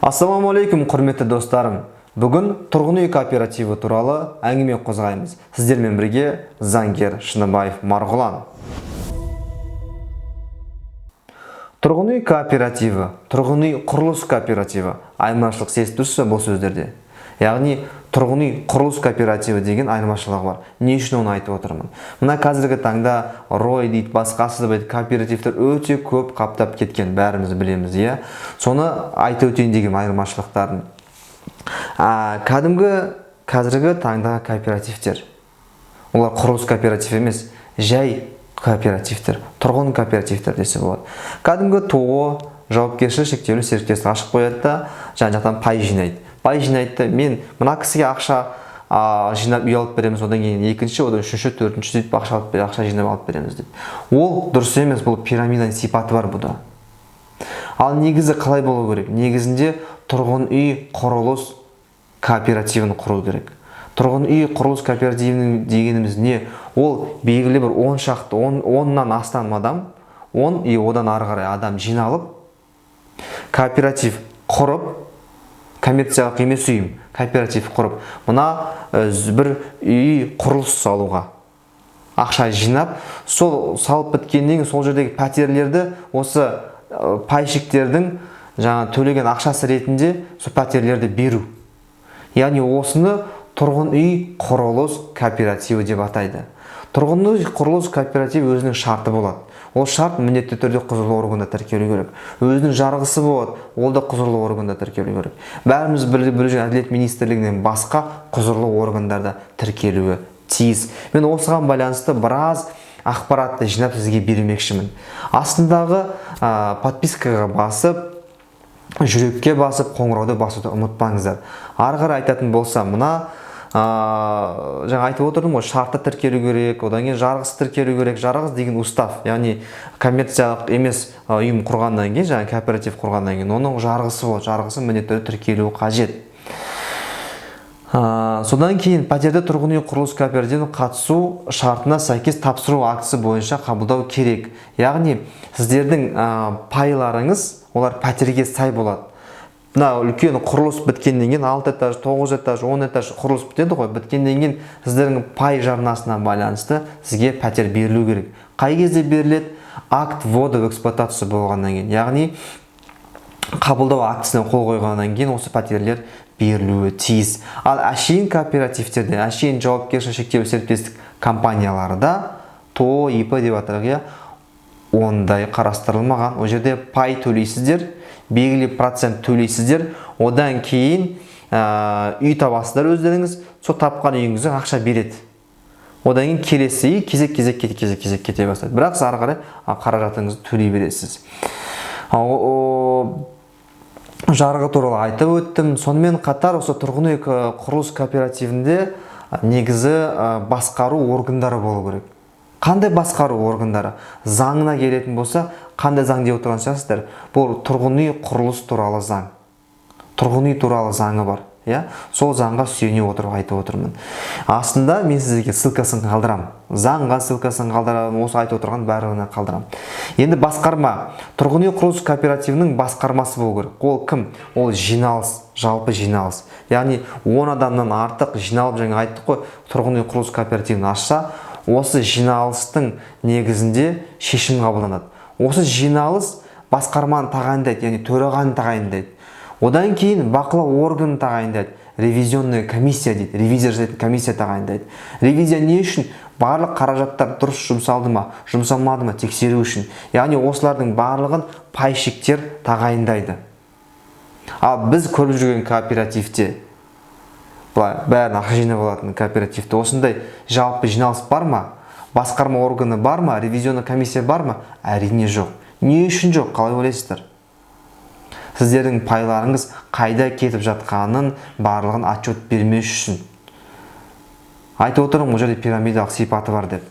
Ассалаумағалейкум, құрметті достарым. Бүгін тұрғын үй кооперативі туралы әңгіме қозғаймыз. Сіздермен бірге заңгер Шыныбаев Марғұлан. Тұрғын үй кооперативі, тұрғын үй құрылыс кооперативі айырмашылық сезінесіз бұл сөздерде. Яғни тұрғын үй құрылыс кооперативі деген айырмашылығы бар. Не үшін оны айтып отырмын? Мына қазіргі таңда рой дейді, басқасы дейді, кооперативтер өте көп қаптап кеткен, бәріміз білеміз, иә. Соны айтып өтейін деген айырмашылықтарын. Қазіргі таңда кооперативтер, олар құрылыс кооператив емес, жай кооперативтер, тұрғын кооперативтер десе болады. Кәдімгі ТО, жауапкершілігі шектеулі серіктестік ашып қояды да, жан-жақтан пай жинайды. Пай жинайды, мен мына кісіге ақша жинап үй алып береміз, одан кейін екінші, одан үшінші, төртінші сөйтіп ақша жинап алып береміз дейді. Ол дұрыс емес, бұл пирамиданың сипаты бар бұда. Ал негізі қалай болу керек? Негізінде тұрғын үй құрылыс кооперативін құру керек. Тұрғын үй құрылыс кооперативінің дегеніміз не? Ол белгілі бір 10-нан астам адам, 10 и одан ары қарай адам жиналып, кооператив құрып, коммерциялық емес ұйым, кооператив құрып, мына бір үй құрылыс салуға ақша жинап, сол салып біткеннен сол жердегі пәтерлерді осы пайщиктердің жаңа төлеген ақшасы ретінде сол пәтерлерді беру. Яғни осыны тұрғын үй құрылыс кооперативі деп атайды. Тұрғын үй құрылыс кооперативі өзінің шарты болады. Ол шарт міндетті түрде құзырлы органда тіркелу керек. Өзінің жарғысы болады, ол да құзырлы органда тіркелу керек. Бәріміз біліп Әділет министрлігінен басқа құзырлы органдарда тіркелуі тиіс. Мен осыған байланысты біраз ақпаратты жинап сізге бермекшімін. Астындағы подпискаға басып, жүрекке басып, қоңырауды басуды ұмытпаңыздар. Ары қарай айтатын болса, мына жаңа айтып отырдым ғой, шартты тіркелу керек, одан кейін жарғысы тіркелу керек. Жарғыс деген устав, яғни коммерциялық емес ұйым құрғаннан кейін, жаңа кооператив құрғаннан кейін, оның жарғысы болады, жарғысы міндетті тіркелуі қажет. Содан кейін пәтерді тұрғын үй құрылыс кооперативіне қатысу шартына сәйкес тапсыру актісі бойынша қабылдау керек. Яғни сіздердің пайларыңыз олар пәтерге сай болады. Мына үлкен құрылыс біткеннен кейін 6 этаж, 9 этаж, 10 этаж құрылыс бітеді ғой, біткеннен кейін сіздердің пай жарнасына байланысты сізге пәтер берілу керек. Қай кезде беріледі? Акт ввода в эксплуатацию болғаннан кейін, яғни қабылдау актісіне қол қойғаннан кейін осы пәтерлер берілуі тиіс. Ал әшейін кооперативтерде, әшейін жауапкершілігі шектеулі серіктестік компанияларда ТО, ИП деп аталады, ондай қарастырылмаған. Ол жерде пай төлейсіздер, белгілі процент төлейсіздер, одан кейін үй табасыздар өздеріңіз, сол тапқан үйіңізге ақша береді. Одан кейін келесі үй кезек кете бастайды. Бірақ ары қарай қаражатыңызды төлей бересіз. Жарғы туралы айтып өттім. Сонымен қатар осы тұрғын үй құрылыс кооперативінде негізі басқару органдары болу керек. Қандай басқару органдары? Заңына келетін болса, қандай заң деп отырған шығарсыздар? Бұл тұрғын үй құрылыс туралы заң. Тұрғын үй туралы заңы бар. Сол заңға сүйене отырып айтып отырмын. Астында мен сізге ссылкасын қалдырам. Заңға ссылкасын қалдырам, осы айтып отырған барлығына қалдырам. Енді басқарма. Тұрғын үй құрылыс кооперативінің басқармасы болу керек. Ол кім? Ол жиналыс, жалпы жиналыс. Яғни 10 адамнан артық жиналып, жаңа айттық қой, тұрғын үй құрылыс кооперативін ашса, осы жиналыстың негізінде шешім қабылданады. Осы жиналыс басқарманы тағайындайды, яғни төрағаны тағайындайды. Одан кейін бақылау органын тағайындайды. Ревизионная комиссия дейді. Ревизия жасайтын комиссия тағайындайды. Ревизия не үшін? Барлық қаражаттар дұрыс жұмсалды ма, жұмсалмады ма тексеру үшін. Яғни осылардың барлығын пайщиктер тағайындайды. Ал біз көріп жүрген кооперативте, бәрін ақша жинап алатын кооперативте осындай жалпы жиналыс бар ма? Басқарма органы бар ма? Ревизионный комиссия бар ма? Әрине жоқ. Не үшін жоқ? Қалай ойлайсыздар? Сіздердің пайларыңыз қайда кетіп жатқанын барлығын отчет бермес үшін. Айтып отырмын, ол жерде пирамидалық сипаты бар деп.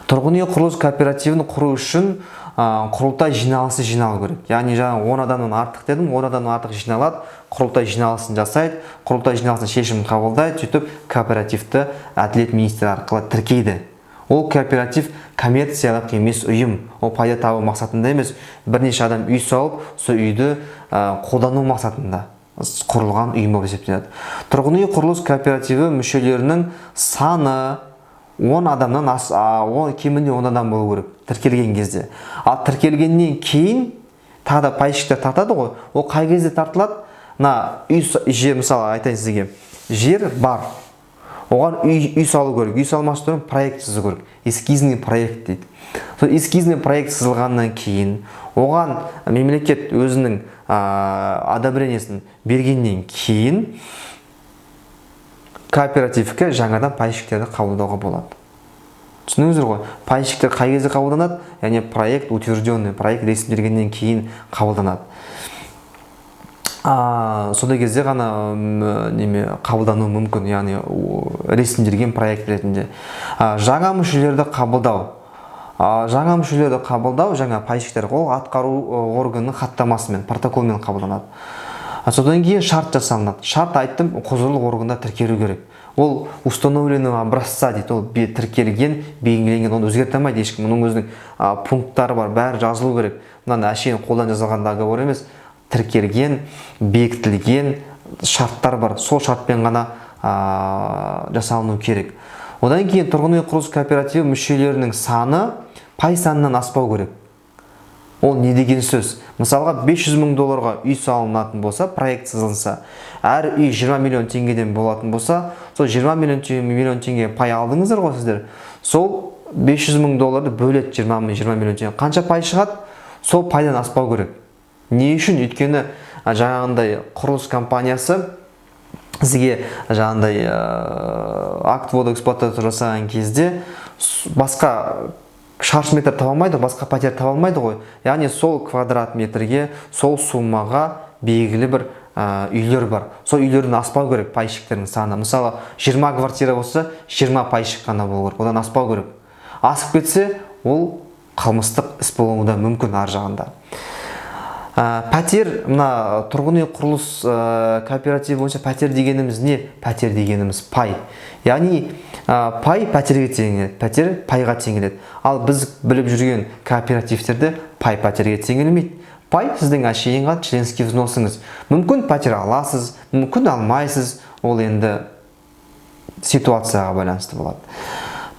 Тұрғын үй құрылыс кооперативін құру үшін құрылтай жиналысы жиналу керек. Яғни жаңа 10 адамнан артық дедім, 10 адамнан артық жиналады, құрылтай жиналысын жасайды, құрылтай жиналысын шешім қабылдайды, сөйтіп кооперативті Әділет министрі арқылы тіркейді. Ол кооператив коммерциялық емес ұйым. Ол пайда табу мақсатында емес, бірнеше адам үй салып, сол үйді қолдану мақсатында құрылған ұйым болып есептеледі. Тұрғын үй құрылыс кооперативі мүшелерінің саны 10 адамнан кемінде 10 адам болу керек тіркелген кезде. Ал тіркелгеннен кейін тағы да пайщиктер тартады ғой. Ол қай кезде тартылады? Жер, мысалы айтайын сізге, жер бар. Оған үй салу керек. Үй салмас тұрын проект сызу керек. Эскизный проект дейді. Сол эскизный проект сызылғаннан кейін, оған мемлекет өзінің одобрениесін бергеннен кейін кооперативке жаңадан пайщиктерді қабылдауға болады. Түсініңіздер ғой? Пайщиктер қай кезде қабылданады? Яғни проект утвержденный, проект ресімделгеннен кейін қабылданады. Сода кезде ғана қабылдану мүмкін, яғни ресімделген проект ретінде. Жаңа мүшелерді қабылдау. Жаңа пайщиктер ол атқару органының хаттамасымен, протоколмен қабылданады. Содан кейін шарт жасалынады. Шарт айттым, құзырлы органда тіркелу керек. Ол установленного образца дейді, ол тіркелген, белгіленген, оны өзгерте алмайды ешкім. Оның өзінің пункттары бар, бәрі жазылу керек. Мынаны әшейін қолдан жазылған договор емес, тіркелген, бекітілген шарттар бар. Сол шартпен ғана жасалыну керек. Одан кейін тұрғын үй құрылыс кооперативі мүшелерінің саны пай санынан аспау керек. Ол не деген сөз? Мысалға 500 мың долларға үй салынатын болса, проект сызылса, әр үй 20 миллион теңгеден болатын болса, сол 20 миллион теңге пай алдыңыздар ғой сіздер. Сол 500 мың долларды бөлет 20 миллион теңге. Қанша пай шығады? Сол пайдан аспау керек. Не үшін? Өйткені жаңағындай құрылыс компаниясы сізге жаңағындай акт водоэксплуатация жасаған кезде басқа шаршы метр таба алмайды, басқа пәтер таба алмайды ғой. Яғни сол квадрат метрге, сол суммаға белгілі бір үйлер бар. Сол үйлерден аспау керек пайщиктердің саны. Мысалы, 20 квартира болса, 20 пайщик қана болу керек. Одан аспау керек. Асып кетсе, ол қылмыстық іс болуы да мүмкін ар жағында. Пәтер, мына тұрғын үй құрылыс кооперативі бойынша пәтер дегеніміз не? Пәтер дегеніміз пай. Яғни пай пәтерге теңеледі, пәтер пайға теңеледі. Ал біз біліп жүрген кооперативтерде пай пәтерге теңелмейді. Пай сіздің әшейінға членский взносыңыз. Мүмкін пәтер аласыз, мүмкін алмайсыз. Ол енді ситуацияға байланысты болады.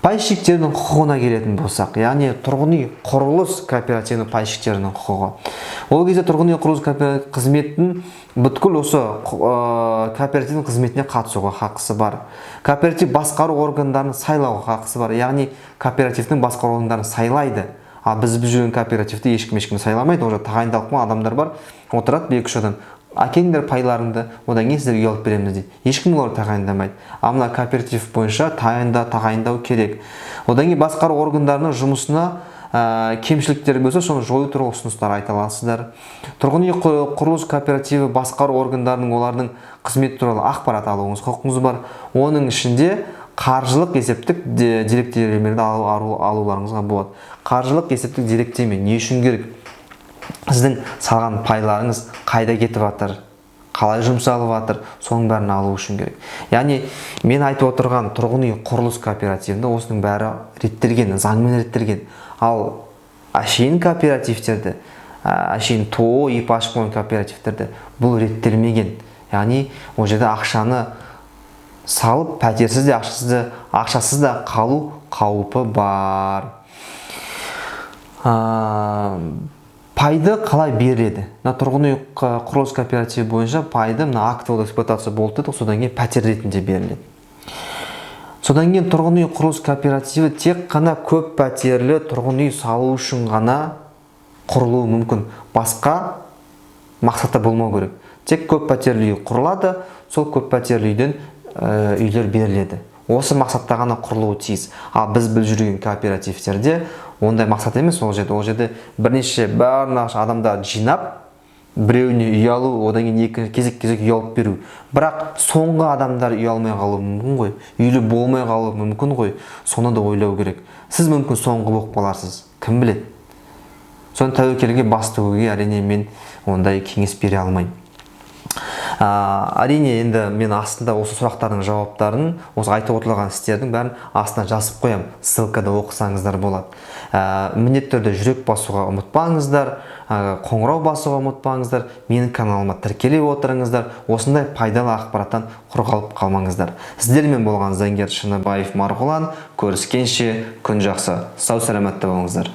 Пайщиктердің құқығына келетін болсақ, яғни тұрғын үй құрылыс кооперативінің пайщиктерінің құқығы. Ол кезде тұрғын үй құрылыс қызметін бүткіл осы кооперативдің қызметіне қатысуға хақысы бар. Кооператив басқару органдарын сайлауға хақысы бар. Яғни кооперативтің басқару органдарын сайлайды. Ал біз жүрген кооперативті ешкім сайламайды. Уже тағайындалып қойған адамдар бар. Отырады 2-3 адам. Әкеңдер пайларыңды, одан кейін сіздерге алып береміз дейді. Ешкім олар тағайындамайды. Ал мына кооператив бойынша тағайындау керек. Одан кейін басқару органдарының жұмысына кемшіліктер болса, соны жою туралы ұсыныстар айта аласыздар. Тұрғын үй құрылыс кооперативі басқару органдарының олардың қызмет туралы ақпарат алуыңыз құқыңыз бар. Оның ішінде қаржылық есептік деректемелерді алуларыңызға болады. Қаржылық есептік деректеме не үшін керек? Сіздің салған пайларыңыз қайда кетіп жатыр, қалай жұмсалып жатыр, соның бәрін алу үшін керек. Яғни мен айтып отырған тұрғын үй құрылыс кооперативінде осының бәрі реттелген, заңмен реттелген. Ал әшейін кооперативтерді, әшейін ТО ИП ашып қойған кооперативтерді бұл реттелмеген. Яғни ол жерде ақшаны салып, пәтерсіз де ақшасыз да қалу қаупі бар. Пайды қалай беріледі? Тұрғын үй құрылыс кооперативі бойынша пайды актовый эксплуатация болды, содан кейін пәтер ретінде беріледі. Содан кейін тұрғын үй құрылыс кооперативі тек қана көп пәтерлі тұрғын үй салу үшін ғана құрылуы мүмкін. Басқа мақсатта болмау керек. Тек көп пәтерлі үй құрылады, сол көп пәтерлі үйден үйлер беріледі. Осы мақсатта ғана құрылуы тиіс. Ал біз біліп жүрген кооперативтерде ондай мақсат емес. Ол жерде бірнеше адамдар жинап, біреуіне үй алу, одан кейін кезек-кезек үй алып беру. Бірақ соңғы адамдар үй алмай қалуы мүмкін ғой, үйлі болмай қалуы мүмкін ғой. Соны да ойлау керек. Сіз мүмкін соңғы болып қаларсыз, кім біледі? Соны тәуекелге бас тігуге әрине мен ондай кеңес бере алмаймын. Әрине енді мен астында осы сұрақтардың жауаптарын, осы айтып отырған істердің бәрін астына жазып қоямын, ссылкада оқысаңыздар болады. Міндетті түрде жүрек басуға ұмытпаңыздар, қоңырау басуға ұмытпаңыздар, менің каналыма тіркеле отырыңыздар, осындай пайдалы ақпараттан құр қалып қалмаңыздар. Сіздермен болған заңгер Шыныбаев Марғұлан. Көріскенше күн жақсы, сау саламатта болыңыздар.